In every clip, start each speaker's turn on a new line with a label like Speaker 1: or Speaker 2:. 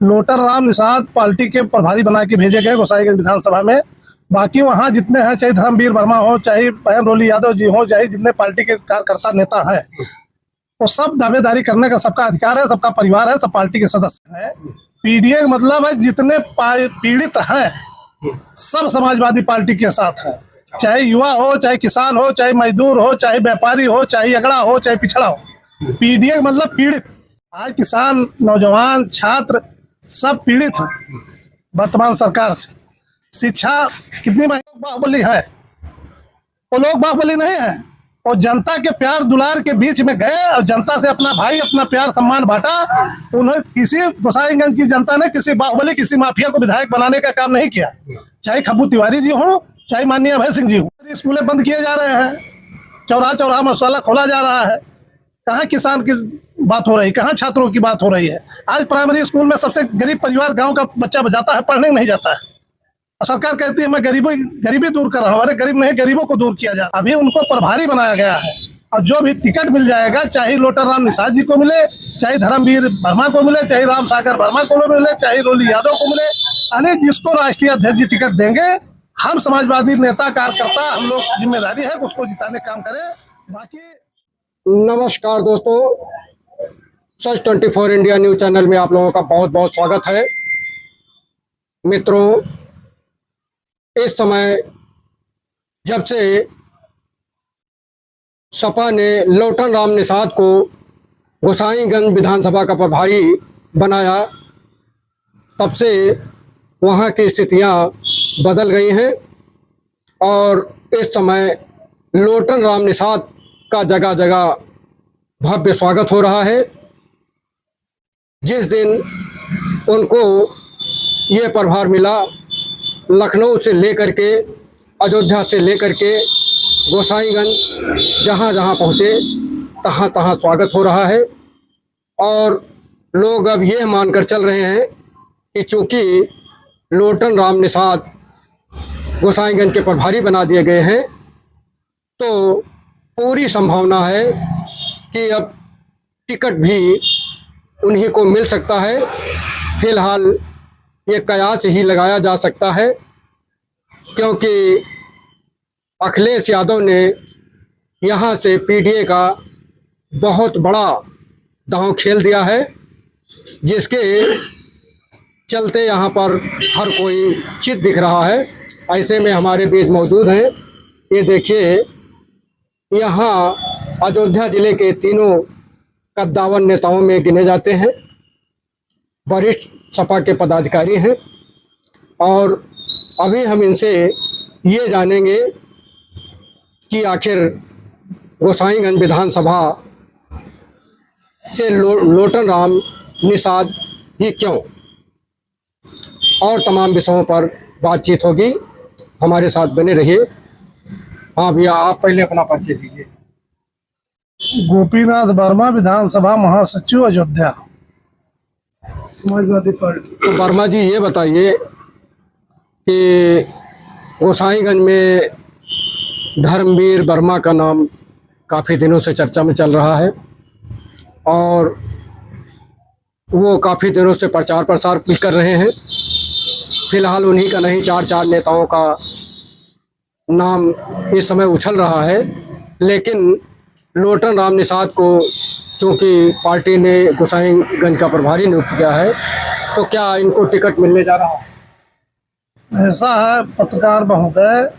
Speaker 1: लोटर Ram Nishad party के प्रभारी बना के भेजे गए गोसाईगंज विधानसभा में। बाकी वहाँ जितने हैं, चाहे धर्मवीर वर्मा हो, चाहे बहन रोली यादव जी हो, चाहे जितने पार्टी के कार्यकर्ता नेता हैं, वो सब दावेदारी करने का सबका अधिकार है, सबका परिवार है, सब पार्टी के सदस्य हैं। पीडीए का मतलब है जितने पीड़ित हैं सब समाजवादी पार्टी के साथ है, चाहे युवा हो, चाहे किसान हो, चाहे मजदूर हो, चाहे व्यापारी हो, चाहे अगड़ा हो, चाहे पिछड़ा हो। पीडीए का मतलब पीड़ित। आज किसान, नौजवान, छात्र सब पीड़ित हैं वर्तमान सरकार से। शिक्षा कितनी महंगी बाहुबली है, वो लोग बाहुबली नहीं है। और जनता के प्यार दुलार के बीच में गए और जनता से अपना भाई, अपना प्यार सम्मान बांटा। उन्हें किसी गोसाईगंज की जनता ने किसी बाहुबली, किसी माफिया को विधायक बनाने का काम नहीं किया। चाहे खब्बू तिवारी जी हो, चाहे माननीय अभय सिंह जी हो। स्कूलें बंद किए जा रहे हैं, चौराहा चौराहा मसाला खोला जा रहा है। कहाँ किसान की बात हो रही, कहाँ छात्रों की बात हो रही है। आज प्राइमरी स्कूल में सबसे गरीब परिवार गांव का बच्चा जाता है, पढ़ने नहीं जाता है। सरकार कहती है मैं गरीबी दूर कर रहा हूँ। अरे गरीब नहीं, गरीबों को दूर किया जाए। अभी उनको प्रभारी बनाया गया है और जो भी टिकट मिल जाएगा, चाहे लोटर राम निषाद जी को मिले, चाहे धर्मवीर वर्मा को मिले, चाहे राम सागर वर्मा को मिले, चाहे रोली यादव को मिले, यानी जिसको राष्ट्रीय अध्यक्ष जी टिकट देंगे, हम समाजवादी नेता कार्यकर्ता हम लोग जिम्मेदारी है उसको जिताने काम करें। बाकी
Speaker 2: नमस्कार दोस्तों, सच 24 इंडिया न्यूज चैनल में आप लोगों का बहुत बहुत स्वागत है। मित्रों, इस समय जब से सपा ने लोटन राम निषाद को गोसाईगंज विधानसभा का प्रभारी बनाया, तब से वहाँ की स्थितियाँ बदल गई हैं और इस समय लोटन राम निषाद का जगह जगह भव्य स्वागत हो रहा है। जिस दिन उनको ये प्रभार मिला, लखनऊ से लेकर के, अयोध्या से लेकर के गोसाईगंज जहाँ जहाँ पहुँचे तहाँ तहाँ स्वागत हो रहा है। और लोग अब ये मानकर चल रहे हैं कि चूँकि लोटन राम निषाद गोसाईगंज के प्रभारी बना दिए गए हैं, तो पूरी संभावना है कि अब टिकट भी उन्हीं को मिल सकता है। फिलहाल ये कयास ही लगाया जा सकता है, क्योंकि अखिलेश यादव ने यहाँ से पीडीए का बहुत बड़ा दांव खेल दिया है, जिसके चलते यहाँ पर हर कोई चित दिख रहा है। ऐसे में हमारे बीच मौजूद हैं, ये देखिए, यहाँ अयोध्या जिले के तीनों कद्दावर नेताओं में गिने जाते हैं, वरिष्ठ सपा के पदाधिकारी हैं। और अभी हम इनसे ये जानेंगे कि आखिर गोसाईगंज विधानसभा से लोटन राम निषाद ही क्यों, और तमाम विषयों पर बातचीत होगी। हमारे साथ बने रहिए। हाँ भैया, आप पहले अपना परिचय दीजिए।
Speaker 1: गोपीनाथ वर्मा, विधानसभा महासचिव, अयोध्या, समाजवादी पार्टी।
Speaker 2: तो वर्मा जी, ये बताइए कि गोसाईगंज में धर्मवीर वर्मा का नाम काफ़ी दिनों से चर्चा में चल रहा है और वो काफ़ी दिनों से प्रचार प्रसार भी कर रहे हैं। फिलहाल उन्हीं का नहीं, चार नेताओं का नाम इस समय उछल रहा है। लेकिन लोटन राम निषाद को चूँकि पार्टी ने गोसाईगंज का प्रभारी नियुक्त किया है, तो क्या इनको टिकट मिलने जा रहा है?
Speaker 1: ऐसा है पत्रकार महोदय,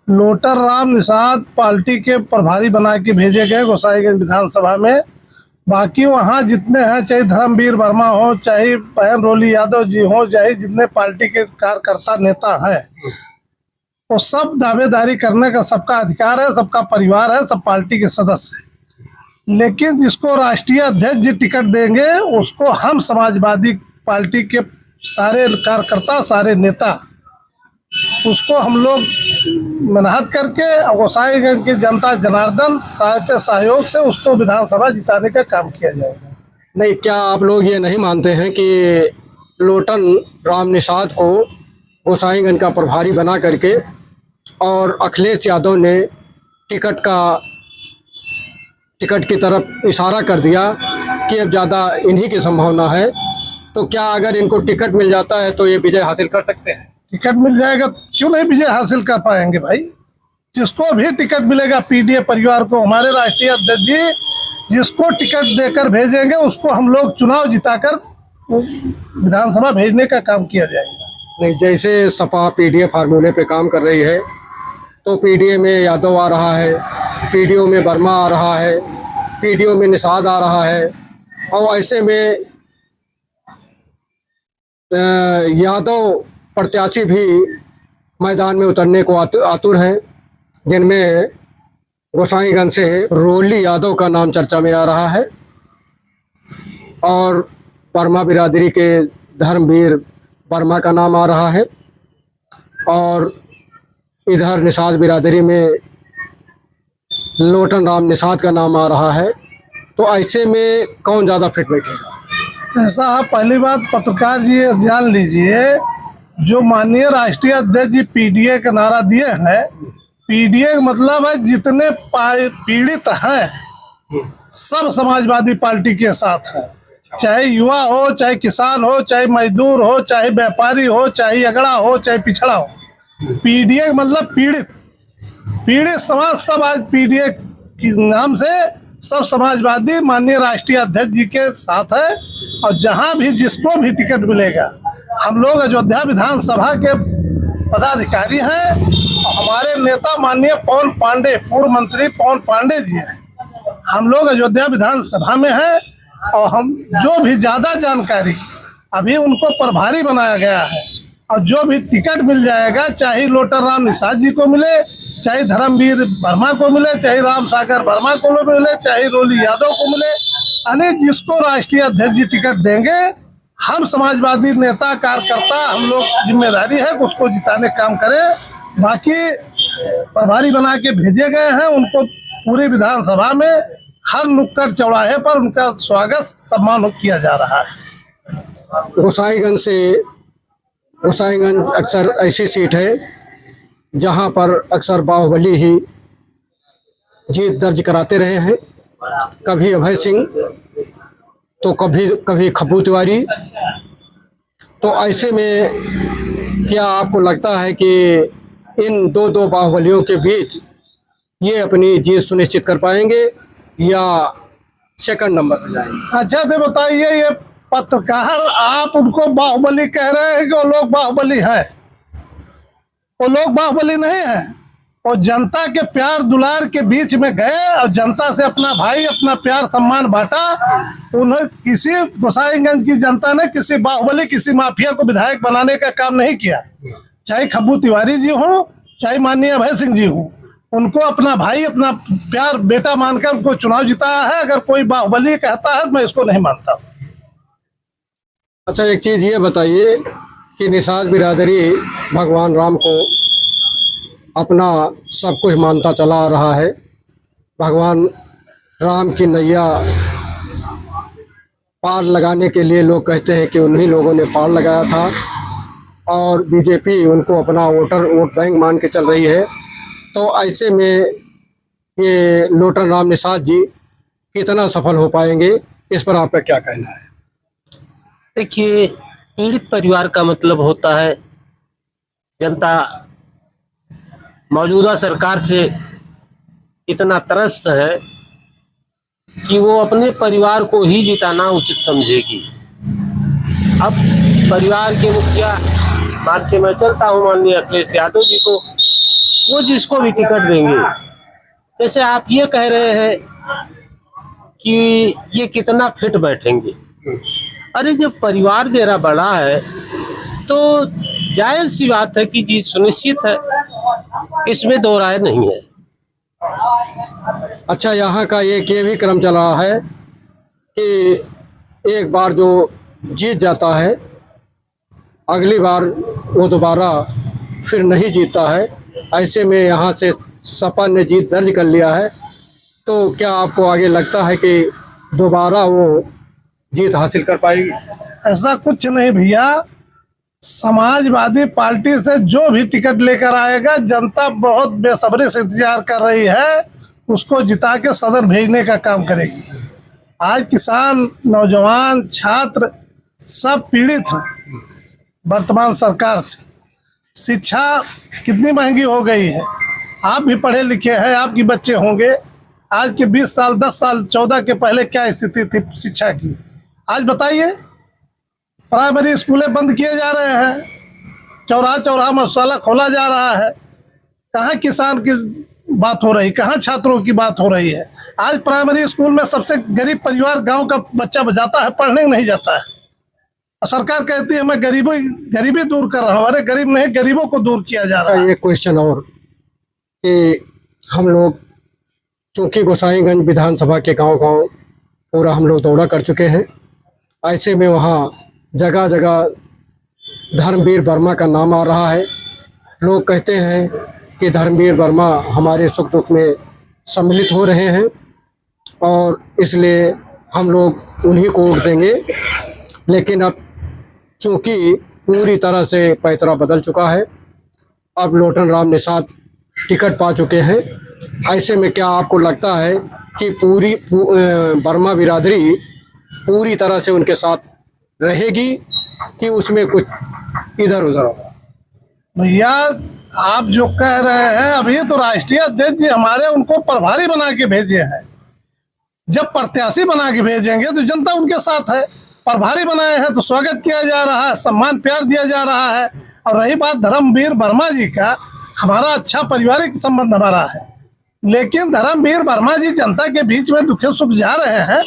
Speaker 1: लोटर राम निषाद पार्टी के प्रभारी बना के भेजे गए गोसाईगंज विधानसभा में। बाकी वहाँ जितने हैं, चाहे धर्मवीर वर्मा हो, चाहे बहन रोली यादव जी हो, चाहे जितने पार्टी के कार्यकर्ता नेता हैं, वो सब दावेदारी करने का सबका अधिकार है, सबका परिवार है, सब पार्टी के सदस्य हैं। लेकिन जिसको राष्ट्रीय अध्यक्ष जी टिकट देंगे, उसको हम समाजवादी पार्टी के सारे कार्यकर्ता, सारे नेता, उसको हम लोग मेहनत करके गोसाईगंज की जनता जनार्दन सहायता सहयोग से उसको विधानसभा जिताने का काम किया जाएगा।
Speaker 2: नहीं, क्या आप लोग ये नहीं मानते हैं कि लोटन राम निषाद को गोसाईगंज का प्रभारी बना करके और अखिलेश यादव ने टिकट की तरफ इशारा कर दिया कि अब ज़्यादा इन्हीं की संभावना है तो क्या अगर इनको टिकट मिल जाता है तो ये विजय हासिल कर सकते हैं?
Speaker 1: टिकट मिल जाएगा, क्यों नहीं विजय हासिल कर पाएंगे भाई। जिसको भी टिकट मिलेगा पीडीए परिवार को, हमारे राष्ट्रीय अध्यक्ष जी जिसको टिकट देकर भेजेंगे उसको हम लोग चुनाव जिताकर विधानसभा भेजने का काम किया जाएगा।
Speaker 2: नहीं, जैसे सपा पीडीए फार्मूले पे काम कर रही है तो पीडीए में यादव आ रहा है, पीडीओ में वर्मा आ रहा है, पीडीओ में निषाद आ रहा है, और ऐसे में यादव प्रत्याशी भी मैदान में उतरने को आतुर है, जिनमें गोसाईगंज से रोली यादव का नाम चर्चा में आ रहा है और वर्मा बिरादरी के धर्मवीर वर्मा का नाम आ रहा है और इधर निषाद बिरादरी में लोटन राम निषाद का नाम आ रहा है। तो ऐसे में कौन ज़्यादा फिट बैठेगा?
Speaker 1: ऐसा आप पहली बात पत्रकार जी जान लीजिए, जो माननीय राष्ट्रीय अध्यक्ष जी पीडीए का नारा दिए हैं, पीडीए का मतलब है जितने पीड़ित हैं सब समाजवादी पार्टी के साथ है, चाहे युवा हो, चाहे किसान हो, चाहे मजदूर हो, चाहे व्यापारी हो, चाहे अगड़ा हो, चाहे पिछड़ा हो। पीडीए का मतलब पीड़ित समाज सब आज पीडीए के नाम से सब समाजवादी माननीय राष्ट्रीय अध्यक्ष जी के साथ है। और जहां भी जिसको भी टिकट मिलेगा, हम लोग अयोध्या विधानसभा के पदाधिकारी हैं और हमारे नेता माननीय पवन पांडे, पूर्व मंत्री पवन पांडे जी हैं, हम लोग अयोध्या विधानसभा में हैं और हम जो भी ज्यादा जानकारी अभी उनको प्रभारी बनाया गया है और जो भी टिकट मिल जाएगा, चाहे लोटन राम निषाद जी को मिले, चाहे धर्मवीर वर्मा को मिले, चाहे राम सागर वर्मा को मिले, चाहे रोली यादव को मिले, यानी जिसको राष्ट्रीय अध्यक्ष जी टिकट देंगे, हम समाजवादी नेता कार्यकर्ता हम लोग जिम्मेदारी है कि उसको जिताने का काम करें। बाकी प्रभारी बना के भेजे गए हैं, उनको पूरी विधानसभा में हर नुक्कड़ चौराहे पर उनका स्वागत सम्मान किया जा रहा है।
Speaker 2: गोसाईगंज अक्सर ऐसी सीट है जहां पर अक्सर बाहुबली ही जीत दर्ज कराते रहे हैं, कभी अभय सिंह तो कभी खब्बू तिवारी। तो ऐसे में क्या आपको लगता है कि इन दो बाहुबलियों के बीच ये अपनी जीत सुनिश्चित कर पाएंगे या सेकंड नंबर पर जाएंगे?
Speaker 1: अच्छा तो बताइए, ये पत्रकार आप उनको बाहुबली कह रहे हैं कि वो लोग बाहुबली है? वो लोग बाहुबली नहीं है। और जनता के प्यार दुलार के बीच में गए और जनता से अपना भाई अपना प्यार सम्मान बांटा। उन्हें किसी गोसाईगंज की जनता ने किसी बाहुबली किसी माफिया को विधायक बनाने का काम नहीं किया। चाहे खब्बू तिवारी जी हो, चाहे माननीय अभय सिंह जी हो, उनको अपना भाई अपना प्यार बेटा मानकर उनको चुनाव जिताया है। अगर कोई बाहुबली कहता है तो मैं इसको नहीं मानता।
Speaker 2: अच्छा, एक चीज़ ये बताइए कि निषाद बिरादरी भगवान राम को अपना सब कुछ मानता चला आ रहा है। भगवान राम की नैया पार लगाने के लिए लोग कहते हैं कि उन्हीं लोगों ने पार लगाया था और बीजेपी उनको अपना वोट बैंक मान के चल रही है। तो ऐसे में ये लोटन राम निषाद जी कितना सफल हो पाएंगे, इस पर आपका क्या कहना है?
Speaker 3: देखिए, पीड़ित परिवार का मतलब होता है जनता मौजूदा सरकार से इतना त्रस्त है कि वो अपने परिवार को ही जिताना उचित समझेगी। अब परिवार के मुखिया मान के मैं चलता हूँ माननीय अखिलेश यादव जी को, वो जिसको भी टिकट देंगे। जैसे आप ये कह रहे हैं कि ये कितना फिट बैठेंगे, अरे जब परिवार मेरा बड़ा है तो जायज सी बात है कि जीत सुनिश्चित है, इसमें दो राय नहीं है।
Speaker 2: अच्छा, यहाँ का एक ये भी क्रम चल रहा है कि एक बार जो जीत जाता है अगली बार वो दोबारा फिर नहीं जीतता है। ऐसे में यहाँ से सपा ने जीत दर्ज कर लिया है, तो क्या आपको आगे लगता है कि दोबारा वो जीत हासिल कर पाएगी?
Speaker 1: ऐसा कुछ नहीं भैया, समाजवादी पार्टी से जो भी टिकट लेकर आएगा जनता बहुत बेसब्री से इंतजार कर रही है, उसको जिता के सदन भेजने का काम करेगी। आज किसान, नौजवान, छात्र सब पीड़ित हैं वर्तमान सरकार से। शिक्षा कितनी महंगी हो गई है। आप भी पढ़े लिखे हैं, आपके बच्चे होंगे। आज के 20 साल 10 साल 14 के पहले क्या स्थिति थी शिक्षा की, आज बताइए। प्राइमरी स्कूलें बंद किए जा रहे हैं, चौराहा चौराहा मसाला खोला जा रहा है। कहाँ किसान की बात हो रही, कहाँ छात्रों की बात हो रही है। आज प्राइमरी स्कूल में सबसे गरीब परिवार गांव का बच्चा जाता है, पढ़ने नहीं जाता है। और सरकार कहती है मैं गरीबी दूर कर रहा हूँ। अरे गरीब नहीं, गरीबों को दूर किया जा रहा है।
Speaker 2: एक क्वेश्चन और कि हम लोग चूँकि गोसाईगंज विधानसभा के गांव-गांव पूरा हम लोग दौरा कर चुके हैं, ऐसे में वहाँ जगह जगह धर्मवीर वर्मा का नाम आ रहा है। लोग कहते हैं कि धर्मवीर वर्मा हमारे सुख दुख में सम्मिलित हो रहे हैं और इसलिए हम लोग उन्हीं को वोट देंगे। लेकिन अब चूँकि पूरी तरह से पैतरा बदल चुका है, अब लोटन राम निषाद टिकट पा चुके हैं। ऐसे में क्या आपको लगता है कि पूरी वर्मा बिरादरी पूरी तरह से उनके साथ रहेगी कि उसमें कुछ इधर उधर होगा?
Speaker 1: भैया आप जो कह रहे हैं, अभी तो राष्ट्रीय अध्यक्ष जी हमारे उनको प्रभारी बना के भेजे हैं। जब प्रत्याशी बना के भेजेंगे तो जनता उनके साथ है। प्रभारी बनाए हैं तो स्वागत किया जा रहा है, सम्मान प्यार दिया जा रहा है। और रही बात धर्मवीर वर्मा जी का, हमारा अच्छा पारिवारिक संबंध हमारा है। लेकिन धर्मवीर वर्मा जी जनता के बीच में दुख सुख जा रहे हैं,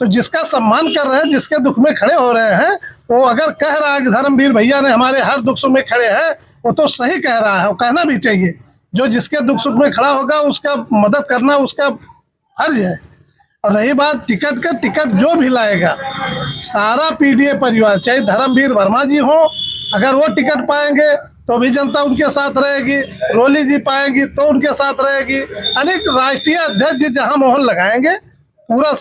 Speaker 1: तो जिसका सम्मान कर रहे हैं, जिसके दुख में खड़े हो रहे हैं, वो अगर कह रहा है कि धर्मवीर भैया ने हमारे हर दुख सुख में खड़े हैं, वो तो सही कह रहा है, वो कहना भी चाहिए। जो जिसके दुख सुख में खड़ा होगा उसका मदद करना उसका फर्ज है। और रही बात टिकट का, टिकट जो भी लाएगा सारा पीडीए परिवार, चाहे धर्मवीर वर्मा जी हो, अगर वो टिकट पाएंगे तो भी जनता उनके साथ रहेगी। रोली जी पाएंगी तो उनके साथ रहेगी। अनेक राष्ट्रीय अध्यक्ष जी जहां मोहर लगाएंगे, पूरा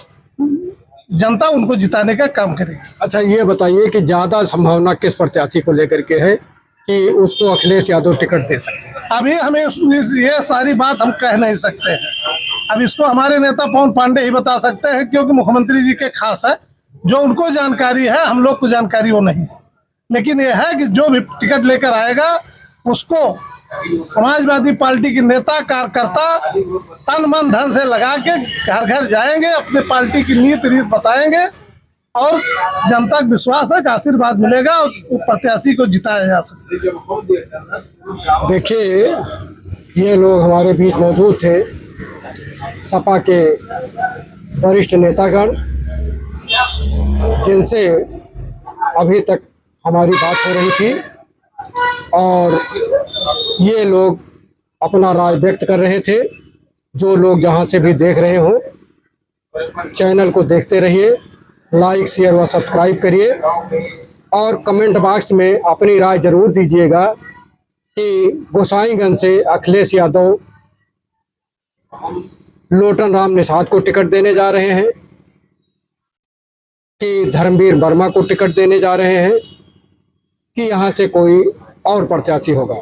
Speaker 1: जनता उनको जिताने का काम करेगी।
Speaker 2: अच्छा ये बताइए कि ज़्यादा संभावना किस प्रत्याशी को लेकर के है कि उसको अखिलेश यादव टिकट दे सकते हैं?
Speaker 1: अभी हमें ये सारी बात हम कह नहीं सकते हैं। अब इसको हमारे नेता पवन पांडे ही बता सकते हैं, क्योंकि मुख्यमंत्री जी के खास है। जो उनको जानकारी है, हम लोग को जानकारी वो नहीं है। लेकिन ये है कि जो भी टिकट लेकर आएगा उसको समाजवादी पार्टी के नेता कार्यकर्ता तन मन धन से लगा के घर घर जाएंगे, अपने पार्टी की नीत रीत बताएंगे और जनता का विश्वास है कि आशीर्वाद मिलेगा और प्रत्याशी को जिताया जा सकता है।
Speaker 2: देखिए ये लोग हमारे बीच मौजूद थे, सपा के वरिष्ठ नेतागण, जिनसे अभी तक हमारी बात हो रही थी और ये लोग अपना राय व्यक्त कर रहे थे। जो लोग जहां से भी देख रहे हो, चैनल को देखते रहिए, लाइक शेयर व सब्सक्राइब करिए और कमेंट बॉक्स में अपनी राय जरूर दीजिएगा कि गोसाईगंज से अखिलेश यादव लोटन राम निषाद को टिकट देने जा रहे हैं कि धर्मवीर वर्मा को टिकट देने जा रहे हैं कि यहाँ से कोई और प्रत्याशी होगा।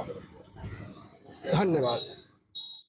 Speaker 2: धन्यवाद।